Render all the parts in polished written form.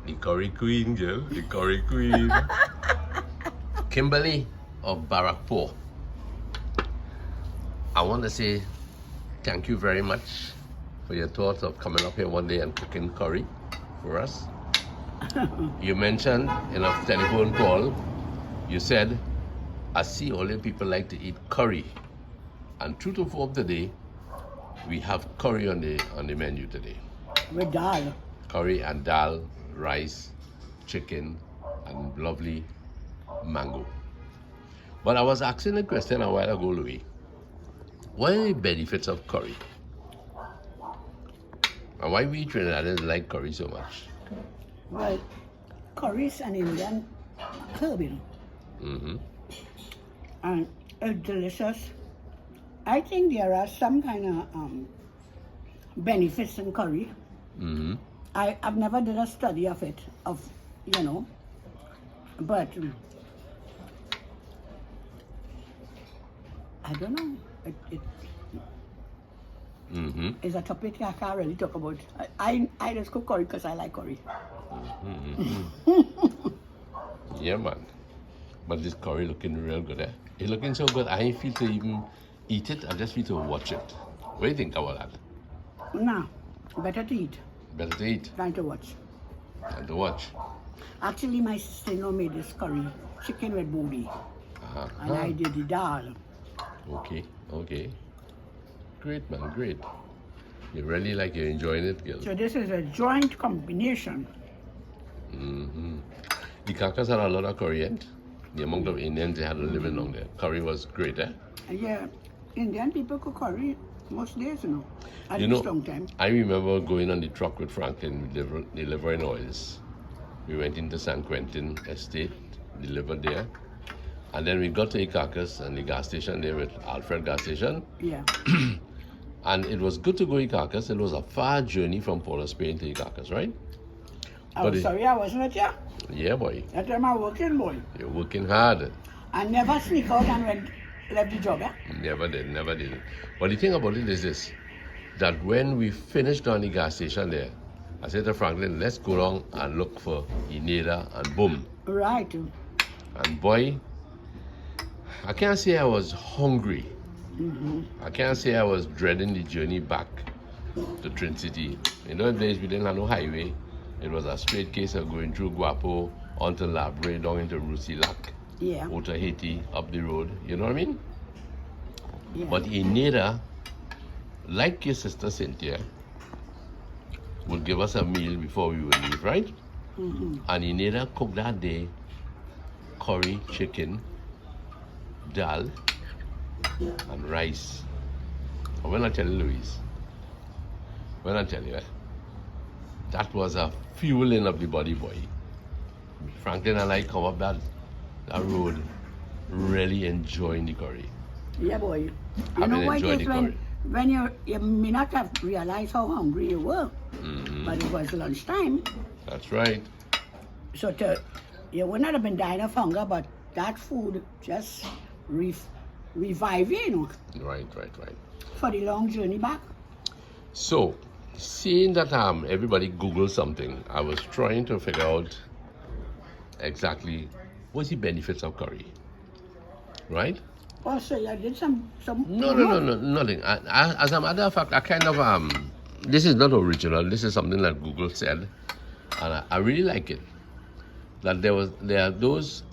The curry queen, girl. The curry queen. Kimberly of Barrackpore. I want to say thank you very much for your thoughts of coming up here one day and cooking curry for us. You mentioned in a telephone call, you said, I see all the people like to eat curry. And true to form today, we have curry on the menu today. With dal. Curry and dal, rice, chicken, and lovely mango. But I was asking a question a while ago, Louis. What are the benefits of curry? And why we Trinidadians like curry so much? Well, curry is an Indian herb, you know. Mm-hmm. And it's delicious. I think there are some kind of benefits in curry. Mm-hmm. I've never did a study of it, you know, but I don't know. It Mm-hmm. is a topic I can't really talk about. I just cook curry because I like curry. Mm-hmm. Yeah, man. But this curry looking real good, eh? It's looking so good, I ain't feel to even eat it, I just feel to watch it. What do you think about that? Nah, better to eat Better to eat than to watch. than to watch. Actually, my sister-in-law made this curry, chicken with booty, Uh-huh. and I did the dal. Okay, okay. Great, man, great. You really like you're enjoying it, girl. So this is a joint combination. Mm-hmm. The Kakas had a lot of curry, and the amount of Indians they had living on there. Curry was great, eh? And yeah, Indian people cook curry most days, you know, at You this know, long time. I remember going on the truck with Franklin, delivering oils. We went into San Quentin Estate, delivered there. And then we got to Ikakas and the gas station there with Alfred gas station. Yeah. And it was good to go Ikakas. It was a far journey from Port of Spain to Ikakas, right? I'm sorry I wasn't at you. Yeah, boy. That time I working boy. You're working hard. I never sneak out and left the job, eh? Never did, never did. But the thing about it is this, that when we finished down the gas station there, I said to Franklin, let's go down and look for Ineda and boom. Right. And boy, I can't say I was hungry. Mm-hmm. I can't say I was dreading the journey back to Trin City. In those days, we didn't have no highway. It was a straight case of going through Guapo, onto Labre, down into Rusilac, Yeah. out to Haiti, up the road. You know what I mean? Yeah. But Ineda, like your sister Cynthia, would give us a meal before we would leave, right? Mm-hmm. And Ineda cooked that day curry, chicken, dal, and rice. And when I tell you, Louise, when I tell you, that was a fueling of the body, boy. Franklin and I come up that road really enjoying the curry. Yeah, boy. You I've know been what enjoying it is the curry. when you may not have realized how hungry you were, Mm-hmm. but it was lunchtime. That's right. So you would not have been dying of hunger, but that food just revive you, you know, Right. for the long journey back. So, seeing that everybody Google something, I was trying to figure out exactly what's the benefits of curry, right? Oh, so you did some. No, nothing. As a matter of fact, I kind of this is not original. This is something that Google said, and I really like it. That there are those.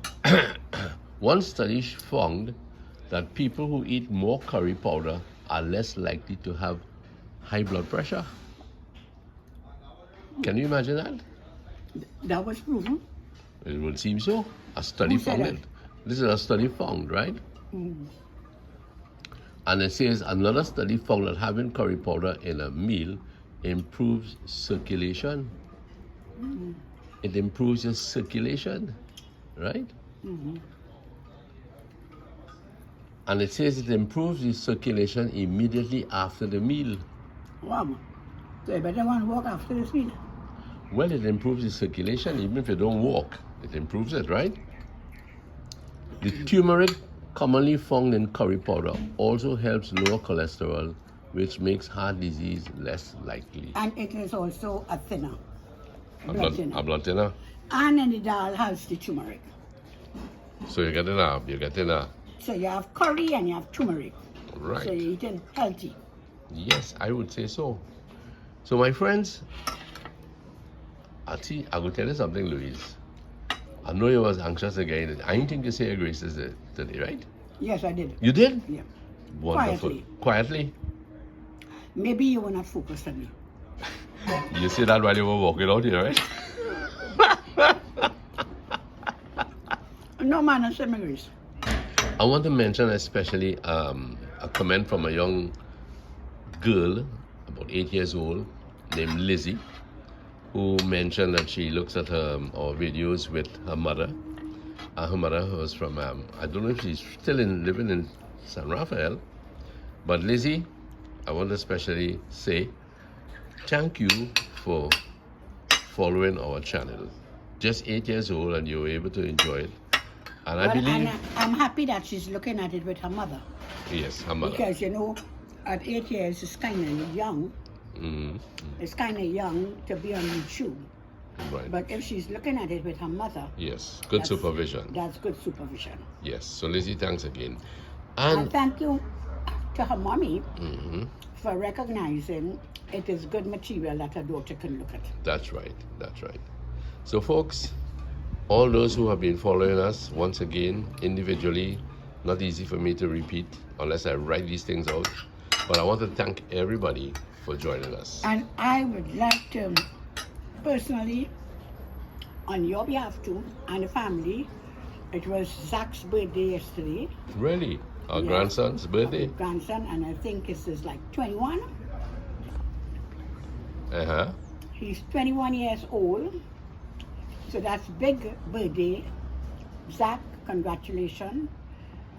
One study found that people who eat more curry powder are less likely to have high blood pressure. Can you imagine that? That was proven. It would seem so. A study Who said found that? it. This is a study found, right? Mm. And it says another study found that having curry powder in a meal improves circulation. Mm. It improves your circulation, right? Mm-hmm. And it says it improves the circulation immediately after the meal. Wow. So you better want to walk after this meal. Well, it improves the circulation even if you don't walk. It improves it, right? The turmeric commonly found in curry powder also helps lower cholesterol, which makes heart disease less likely. And it is also a thinner. blood thinner. A blood thinner. And in the dal has the turmeric. So you're getting a So you have curry and you have turmeric. right. So you're eating healthy. Yes, I would say so. So my friends, I will tell you something, Louise. I know you was anxious again. I didn't think you say your graces today, right? Yes, I did. You did? Yeah. Wonderful. Quietly? Maybe you were not focused on me. You see that while you were walking out here, right? No man has my grace. I want to mention especially a comment from a young girl, about 8 years old, named Lizzie, who mentioned that she looks at our videos with her mother. Her mother was from, I don't know if she's still living in San Rafael, but Lizzie, I want to especially say thank you for following our channel. Just 8 years old and you were able to enjoy it. And I believe... I'm happy that she's looking at it with her mother. Yes, her mother. Because, you know, at 8 years, it's kind of young. Mm-hmm. It's kind of young to be on YouTube. Right. But if she's looking at it with her mother... Yes, good supervision. That's good supervision. Yes, so Lizzie, thanks again. And thank you to her mommy mm-hmm. for recognizing it is good material that her daughter can look at. That's right, that's right. So folks, all those who have been following us, once again, individually, not easy for me to repeat unless I write these things out, but I want to thank everybody for joining us. And I would like to personally, on your behalf too, and the family, it was Zach's birthday yesterday. Really? Our grandson's birthday? Grandson, and I think it's like 21. Uh-huh. He's 21 years old. So that's big birthday. Zach, congratulations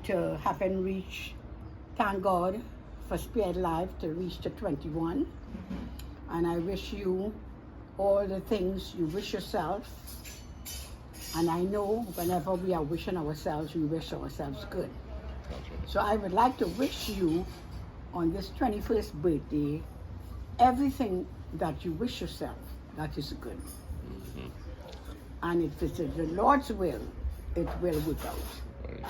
to having reached, thank God for spared life to reach to 21. And I wish you all the things you wish yourself. And I know whenever we are wishing ourselves, we wish ourselves good. So I would like to wish you on this 21st birthday, everything that you wish yourself, that is good. Mm-hmm. And if it's the Lord's will, it will work out. Right.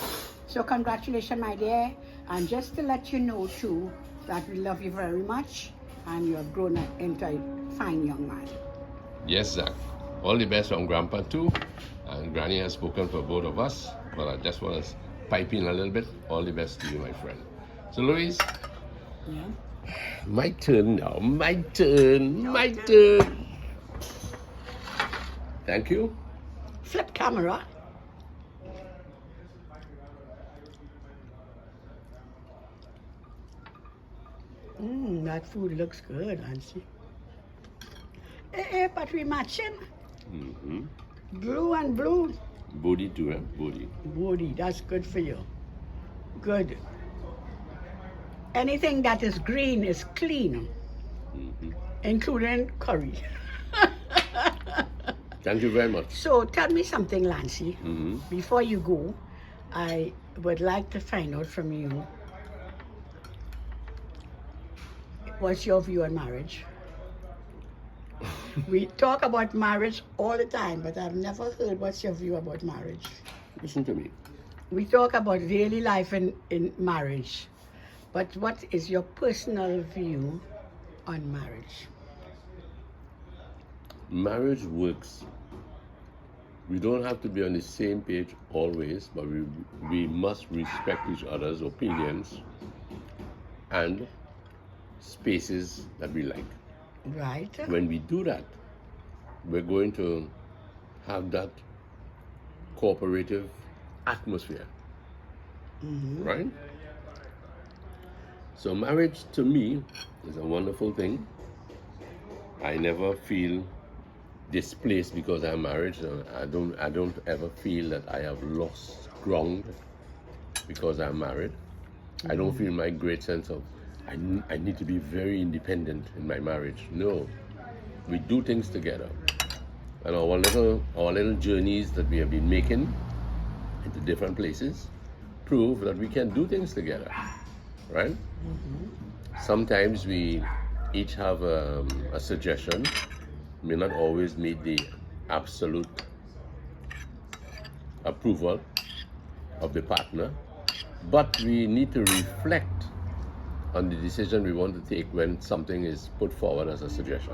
So congratulations, my dear. And just to let you know too, that we love you very much and you have grown into a fine young man. Yes, Zach. All the best from Grandpa too. And Granny has spoken for both of us, but I just want to pipe in a little bit. All the best to you, my friend. So, Louise, my turn now. My turn. Thank you. Flip camera. That food looks good, Nancy. But we matching. Mm-hmm. Blue and blue. Booty too, eh? Booty. Booty, that's good for you. Good. Anything that is green is clean, including curry. Thank you very much. So tell me something, Lancy. Before you go, I would like to find out from you, what's your view on marriage? We talk about marriage all the time, but I've never heard what's your view about marriage. Listen to me. We talk about daily life in marriage, but what is your personal view on marriage? Marriage works. We don't have to be on the same page always, but we must respect each other's opinions and spaces that we like. Right. When we do that, we're going to have that cooperative atmosphere, right? So marriage to me is a wonderful thing. I never feel displaced because I'm married. I don't ever feel that I have lost ground because I'm married. I don't feel my great sense of I need to be very independent in my marriage. No, we do things together, and our little journeys that we have been making into different places prove that we can do things together, right? Sometimes we each have a suggestion may not always meet the absolute approval of the partner, but we need to reflect on the decision we want to take when something is put forward as a suggestion.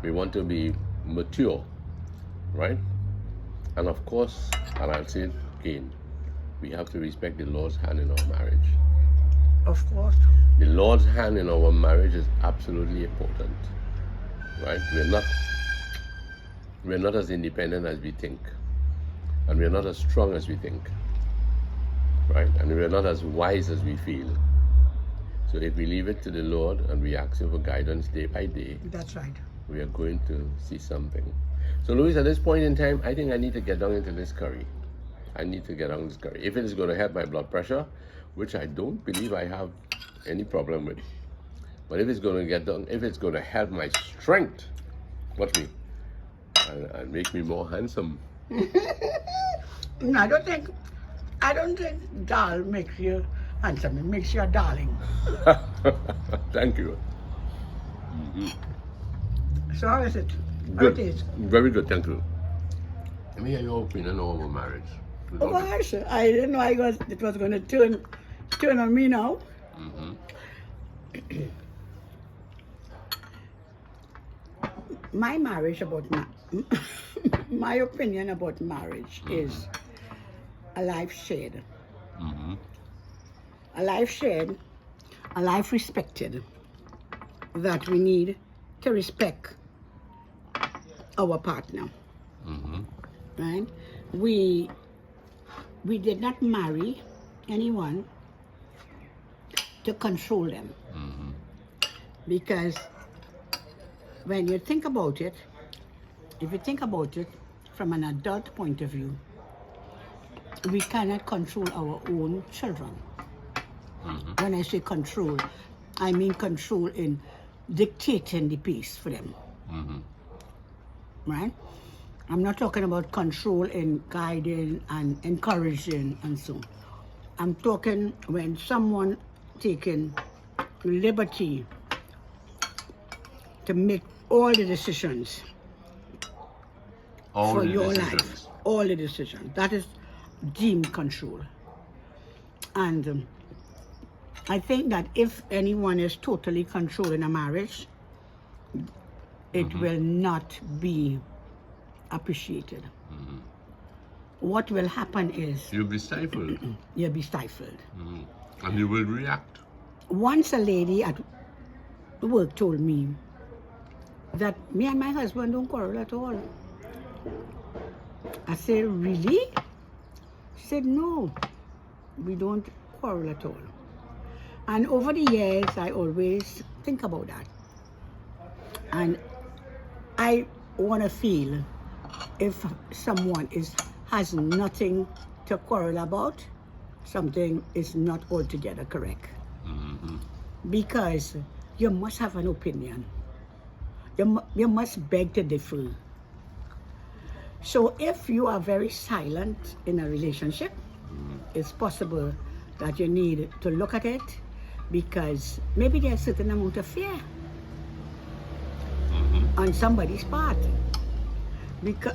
We want to be mature, right? And of course, and I'll say it again, we have to respect the Lord's hand in our marriage. Of course. The Lord's hand in our marriage is absolutely important, right? We're not as independent as we think, and we're not as strong as we think, right? And we're not as wise as we feel. So if we leave it to the Lord and we ask Him for guidance day by day, That's right. we are going to see something. So Louise, at this point in time, I think I need to get down into this curry. I need to get on this curry. If it is going to help my blood pressure, which I don't believe I have any problem with, but if it's going to get done, if it's going to help my strength, watch me, and make me more handsome. No, I don't think dal makes you handsome. It makes you a darling. Thank you. So how is it? How Good. it is? Very good, thank you. Let me hear your opinion on our marriage. Oh gosh, I didn't know it was going to turn on me now. My marriage my opinion about marriage is a life shared. A life shared, a life respected, that we need to respect our partner. Right? We did not marry anyone to control them. Because when you think about it, if you think about it from an adult point of view, we cannot control our own children. When I say control, I mean control in dictating the pace for them. Right? I'm not talking about control in guiding and encouraging and so on. I'm talking when someone taking liberty to make all the decisions for your life. All the decisions. That is deemed control. And I think that if anyone is totally controlling a marriage, it will not be appreciated. What will happen is You'll be stifled. you'll be stifled. And you will react. Once a lady at work told me that me and my husband don't quarrel at all. I said, really? She said, no, we don't quarrel at all. And over the years, I always think about that. And I want to feel if someone has nothing to quarrel about, something is not altogether correct. Because you must have an opinion. You must beg to differ. So if you are very silent in a relationship, it's possible that you need to look at it, because maybe there's a certain amount of fear on somebody's part.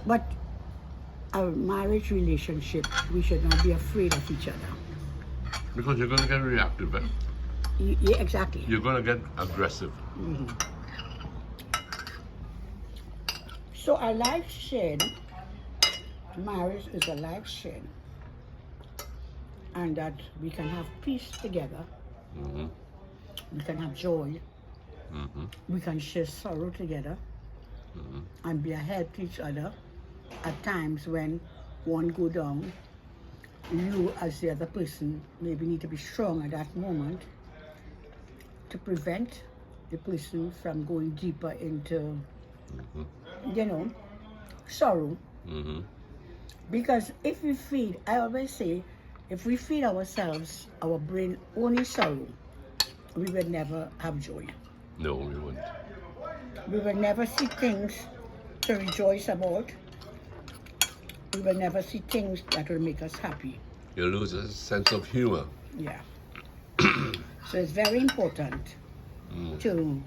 But a marriage relationship, we should not be afraid of each other. Because you're going to get reactive, eh? Yeah, exactly. You're going to get aggressive. So a life shared, marriage is a life shared. And that we can have peace together. We can have joy. We can share sorrow together. And be a help to each other at times when one go down. You as the other person maybe need to be strong at that moment to prevent the person from going deeper into, sorrow. Because if we feed, I always say, if we feed ourselves, our brain, only sorrow, we will never have joy. No, we won't. We will never see things to rejoice about. We will never see things that will make us happy. You lose a sense of humor. Yeah. So it's very important to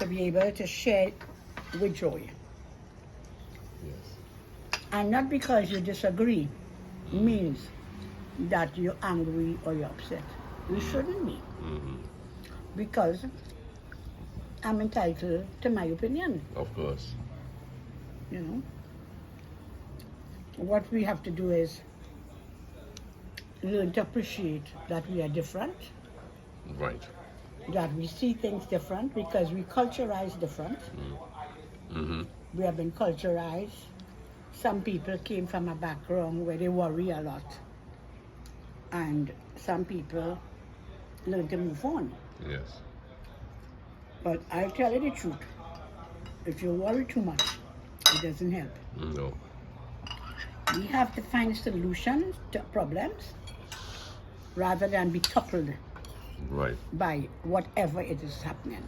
be able to share with joy. Yes. And not because you disagree means that you're angry or you're upset. You shouldn't be. Because I'm entitled to my opinion. Of course. You know, what we have to do is learn to appreciate that we are different, Right. that we see things different because we culturize different. We have been culturized. Some people came from a background where they worry a lot, and some people learn to move on. Yes. But I'll tell you the truth. If you worry too much, it doesn't help. No. We have to find solutions to problems rather than be toppled Right. by whatever it is happening.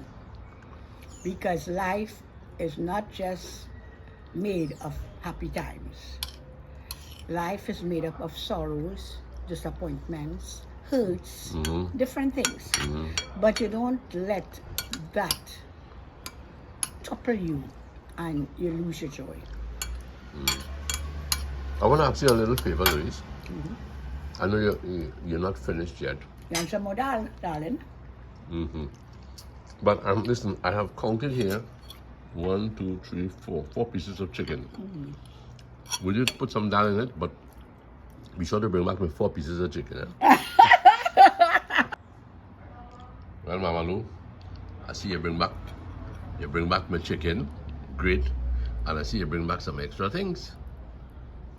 Because life is not just made of happy times. Life is made up of sorrows, disappointments, hurts, different things. But you don't let that topple you and you lose your joy. I want to ask you a little favor, Louise. I know you're not finished yet. You want some more, darling? But listen, I have counted here 1, 2, 3, 4 pieces of chicken. Will you put some dal in it? But be sure to bring back me 4 pieces of chicken. Eh? Well, Mama Lou, I see you bring back my chicken. Great. And I see you bring back some extra things.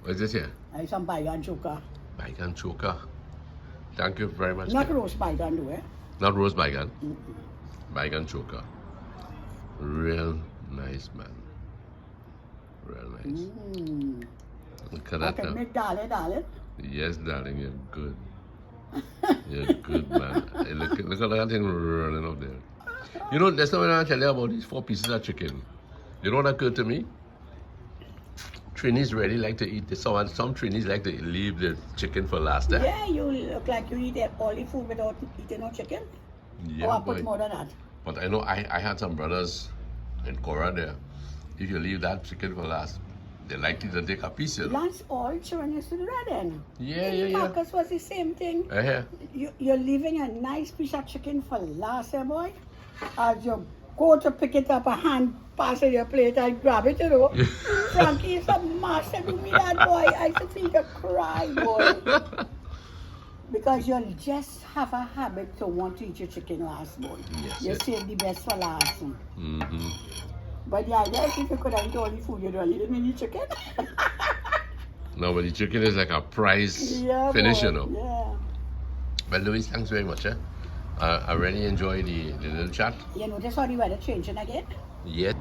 What is this here? I some bygone choker. Bygone choker. Thank you very much. Not roast bygone, do it? Not roast bygone. Bygone choker. Real nice, man. Real nice. Look at that. Okay, make darling. Yes, darling, you're good. You're good, man. Hey, look at that thing running up there. You know, that's not what I tell you about these 4 pieces of chicken. You know what occurred to me? Trinis really like to eat this. Some Trinis like to leave the chicken for last time. Yeah, you look like you eat all the food without eating no chicken. Yeah, Or I put more than that. But I know I had some brothers in Cora there. If you leave that chicken for last, they like to take a piece. Lance, all children used to do that then. Yeah. Marcus was the same thing. You're leaving a nice piece of chicken for last, boy. As you go to pick it up, a hand passes your plate and grab it, you know. Frankie is a master to me, that boy. I used to feel to cry, boy. Because you'll just have a habit to want to eat your chicken last, boy. You save the best for last. But the idea is if you could eat all the food, you don't eat mini chicken. No, but the chicken is like a prize finish, you know. Yeah. But Louise, thanks very much. I really enjoyed the little chat. You notice how the weather changing again? Yes.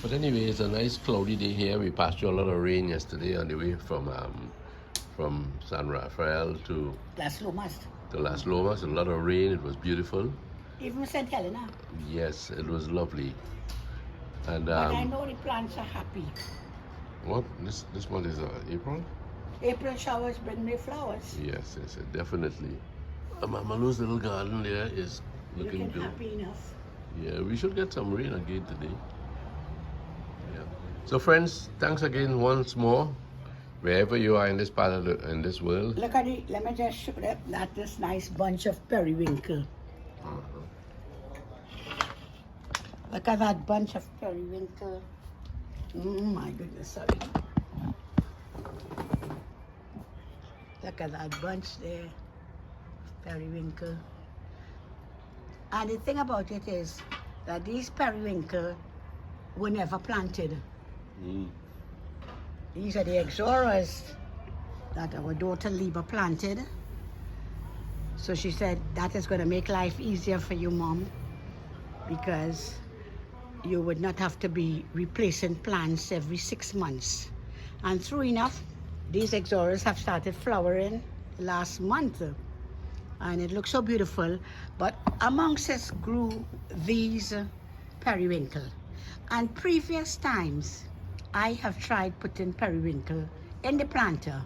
But anyway, it's a nice cloudy day here. We passed through a lot of rain yesterday on the way from San Rafael to Las Lomas. Las Lomas. A lot of rain. It was beautiful. Even St. Helena. Yes, it was lovely. And but I know the plants are happy. What? This month is April? April showers bring me flowers. Yes, definitely. Mama Lou's little garden there is looking good. Happy enough. Yeah, we should get some rain again today. Yeah. So friends, thanks again once more. Wherever you are in this part of in this world. Look at it. Let me just show that this nice bunch of periwinkle. Look at that bunch of periwinkle. My goodness, sorry. Look at that bunch there. Periwinkle. And the thing about it is that these periwinkle were never planted. These are the exoras that our daughter Liba planted. So she said, that is going to make life easier for you, Mom, because you would not have to be replacing plants every 6 months. And true enough, these exoras have started flowering last month. And it looks so beautiful. But amongst us grew these periwinkle. And previous times, I have tried putting periwinkle in the planter,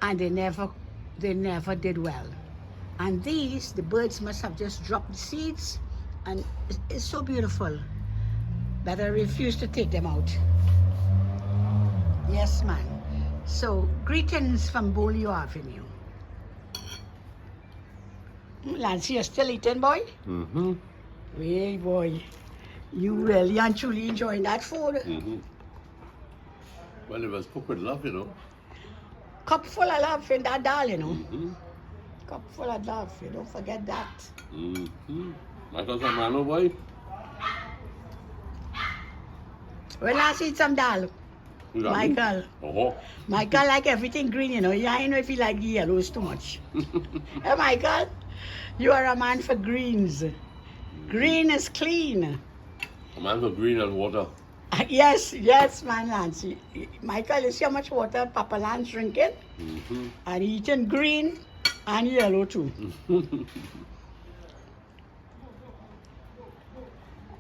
and they never did well. And these, the birds must have just dropped the seeds, and it's so beautiful. but I refuse to take them out. Yes, man. So, greetings from Bolio Avenue. Lance, you're still eating, boy? Mm-hmm. Hey, boy. You really and truly enjoying that food? Mm-hmm. Well, it was cooked with love, you know. Cup full of love in that dal, you know. Mm-hmm. Cup full of love, you don't forget that. Mm-hmm. Michael Zamano, boy. Well, let's eat some dal. You got me? Michael. Oh. Michael like everything green, you know. Yeah, I know if he like the yellows too much. Hey, Michael, you are a man for greens. Green is clean. A man for green and water. Yes, yes, man, Lance. Michael, you see how much water Papa Lance drinking? Mm-hmm. And eating green and yellow too.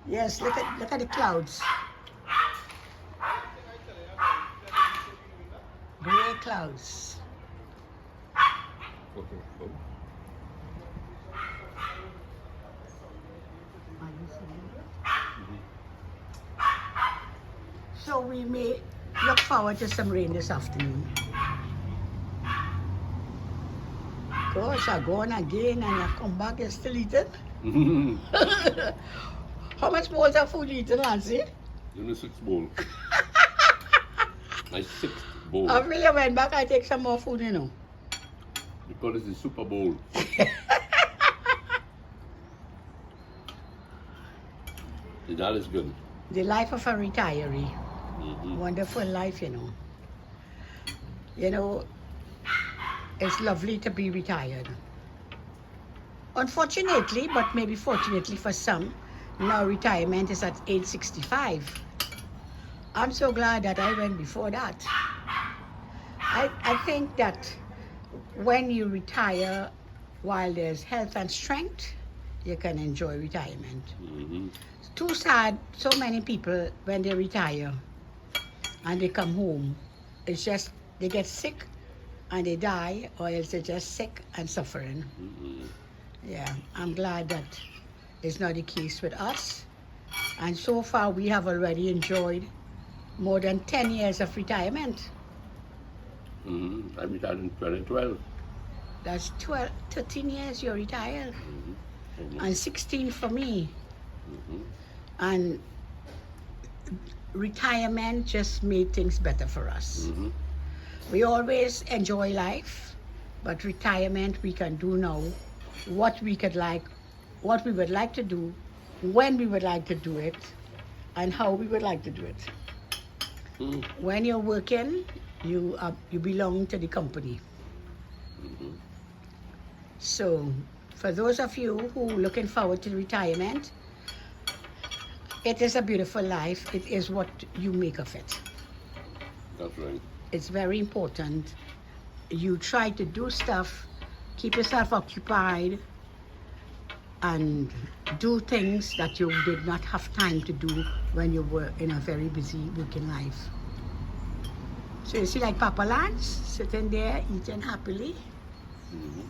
Yes, look at the clouds. Gray clouds. So we may look forward to some rain this afternoon. Gosh, I go on again and I come back and still eating. How much bowls of food you eating, Nancy? Only 6 bowl. My 6th bowl. After you went back, I take some more food, you know. Because it's the Super Bowl. The dal is good. The life of a retiree. Mm-hmm. Wonderful life, you know. You know, it's lovely to be retired. Unfortunately, but maybe fortunately for some, now retirement is at age 65. I'm so glad that I went before that. I think that when you retire while there's health and strength, you can enjoy retirement. Mm-hmm. It's too sad, so many people, when they retire and they come home, it's just they get sick and they die, or else they're just sick and suffering. Mm-hmm. Yeah, I'm glad that it's not the case with us. And so far, we have already enjoyed more than 10 years of retirement. Mm-hmm. I retired in 2012. That's 13 years you're retired. Mm-hmm. And 16 for me. Mm-hmm. And retirement just made things better for us. Mm-hmm. We always enjoy life, but retirement we can do now what we would like to do, when we would like to do it, and how we would like to do it. Mm-hmm. When you're working, you belong to the company. Mm-hmm. So, for those of you who are looking forward to retirement, it is a beautiful life. It is what you make of it. That's right. It's very important. You try to do stuff, keep yourself occupied, and do things that you did not have time to do when you were in a very busy working life. So you see, like Papa Lance sitting there eating happily, Mm-hmm.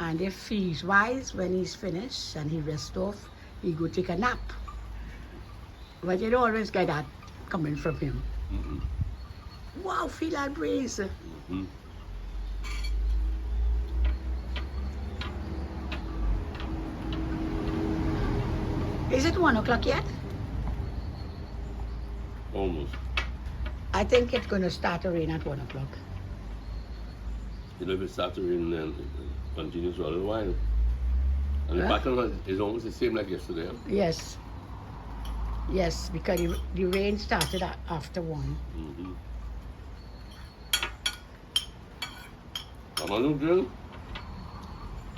and if he's wise, when he's finished and he rests off, he go take a nap. But you don't always get that coming from him. Mm-hmm. Wow, feel that breeze. Mm-hmm. Is it 1 o'clock yet? Almost. I think it's going to start to rain at 1 o'clock. You know, if it starts to rain and it continues for a little while. And the Huh? pattern is almost the same like yesterday. Huh? Yes. Yes, because the rain started after 1. Mm-hmm. Come on, girl.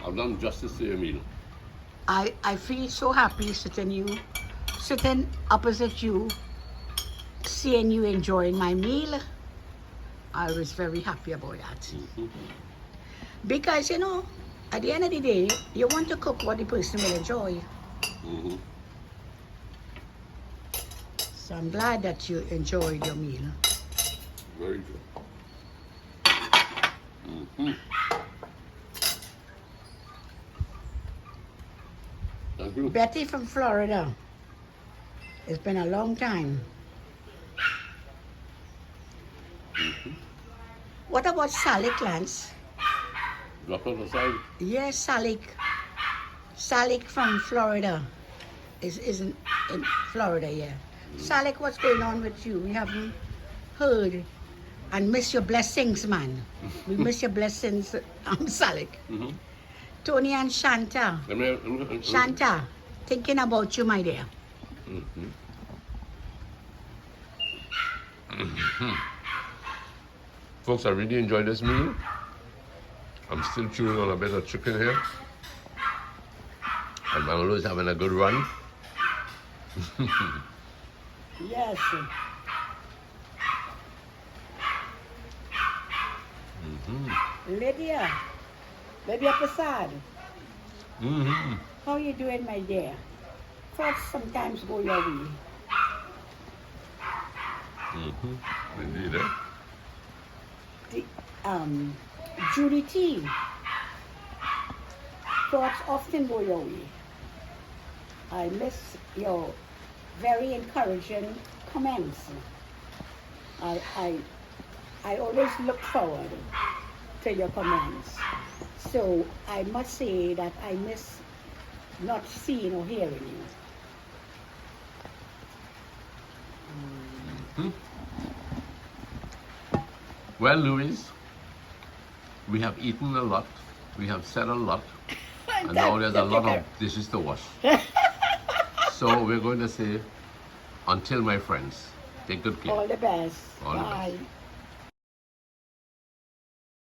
I've done justice to your meal. I feel so happy sitting opposite you, seeing you enjoying my meal. I was very happy about that. Mm-hmm. Because, you know, at the end of the day, you want to cook what the person will enjoy. Mm-hmm. So I'm glad that you enjoyed your meal. Very good. Mm-hmm. Thank you. Betty from Florida. It's been a long time. What about Salik, Lance? Drop on the side. Yes, Salik. Salik from Florida. Is in Florida, yeah. Salik, what's going on with you? We haven't heard and miss your blessings, man. We miss your blessings, Salik. Mm-hmm. Tony and Shanta. Shanta, thinking about you, my dear. Mm-hmm. Folks, I really enjoyed this meal. I'm still chewing on a bit of chicken here. And Manolo is having a good run. Yes. Lydia Prasad, Mm-hmm. how you doing, my dear? Thoughts sometimes go your way. Mm-hmm. Indeed, eh? Judy T. Thoughts often go your way. I miss your very encouraging comments. I always look forward to your comments. So I must say that I miss not seeing or hearing you. Well, Louise, we have eaten a lot. We have said a lot. And now there's a lot of dishes to wash. So we're going to say, until my friends, take good care. All the best. All the Bye. best.